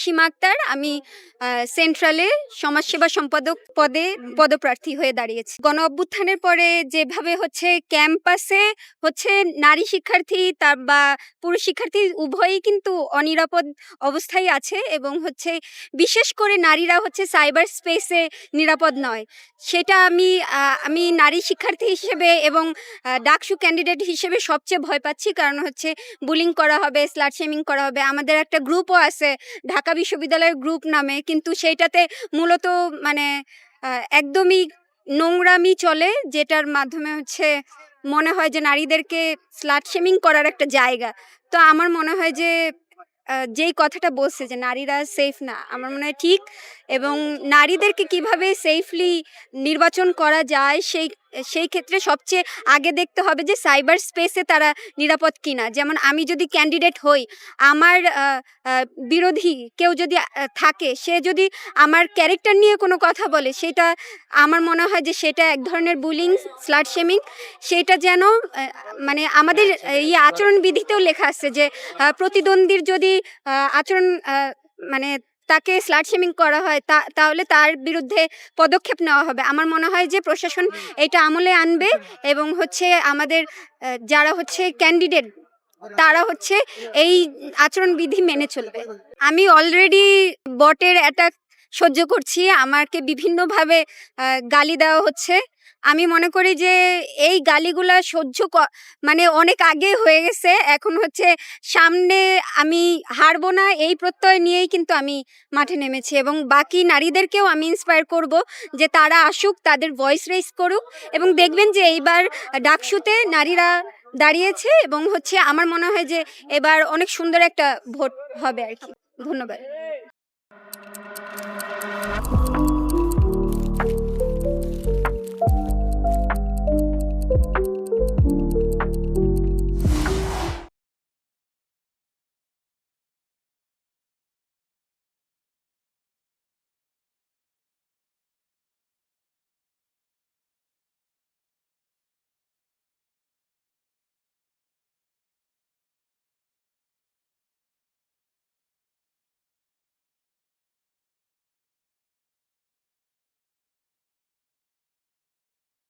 সীমা আক্তার। আমি সেন্ট্রালে সমাজসেবা সম্পাদক পদে পদপ্রার্থী হয়ে দাঁড়িয়েছি। গণ অভ্যুত্থানের পরে যেভাবে হচ্ছে ক্যাম্পাসে হচ্ছে নারী শিক্ষার্থী বা পুরুষ শিক্ষার্থী উভয়ই কিন্তু অনিরাপদ অবস্থায় আছে এবং হচ্ছে বিশেষ করে নারীরা হচ্ছে সাইবার স্পেসে নিরাপদ নয়। সেটা আমি নারী শিক্ষার্থী হিসেবে এবং ডাকসু ক্যান্ডিডেট হিসেবে সবচেয়ে ভয় পাচ্ছি। কারণ হচ্ছে বুলিং করা হবে, স্লাট শেমিং করা হবে। আমাদের একটা গ্রুপও আছে ঢাকা বিশ্ববিদ্যালয়ের গ্রুপ নামে, কিন্তু সেইটাতে মূলত মানে একদমই নোংরামি চলে, যেটার মাধ্যমে হচ্ছে মনে হয় যে নারীদেরকে স্লাট শেমিং করার একটা জায়গা। তো আমার মনে হয় যে যেই কথাটা বলছে যে নারীরা সেফ না, আমার মনে হয় ঠিক। এবং নারীদেরকে কিভাবে সেফলি নির্বাচন করা যায় সেই ক্ষেত্রে সবচেয়ে আগে দেখতে হবে যে সাইবার স্পেসে তারা নিরাপদ কিনা। যেমন আমি যদি ক্যান্ডিডেট হই, আমার বিরোধী কেউ যদি থাকে, সে যদি আমার ক্যারেক্টার নিয়ে কোনো কথা বলে, সেটা আমার মনে হয় যে সেটা এক ধরনের বুলিং, স্লাট শেমিং। সেটা যেন মানে আমাদের আচরণবিধিতেও লেখা আছে যে প্রতিদ্বন্দ্বীর যদি আচরণ মানে তাকে স্লাট শেমিং করা হয়, তাহলে তার বিরুদ্ধে পদক্ষেপ নেওয়া হবে। আমার মনে হয় যে প্রশাসন এটা আমলে আনবে এবং হচ্ছে আমাদের যারা হচ্ছে ক্যান্ডিডেট তারা হচ্ছে এই আচরণবিধি মেনে চলবে। আমি অলরেডি বটের অ্যাটাক সহ্য করছি। আমাকে বিভিন্নভাবে গালি দেওয়া হচ্ছে। আমি মনে করি যে এই গালিগুলা মানে অনেক আগে হয়ে গেছে। এখন হচ্ছে সামনে আমি হারবো না এই প্রত্যয় নিয়েই কিন্তু আমি মাঠে নেমেছি এবং বাকি নারীদেরকেও আমি ইন্সপায়ার করব যে তারা আসুক, তাদের ভয়েস রেইজ করুক এবং দেখবেন যে এইবার ডাকসুতে নারীরা দাঁড়িয়েছে এবং হচ্ছে আমার মনে হয় যে এবার অনেক সুন্দর একটা ভোট হবে আর কি। ধন্যবাদ।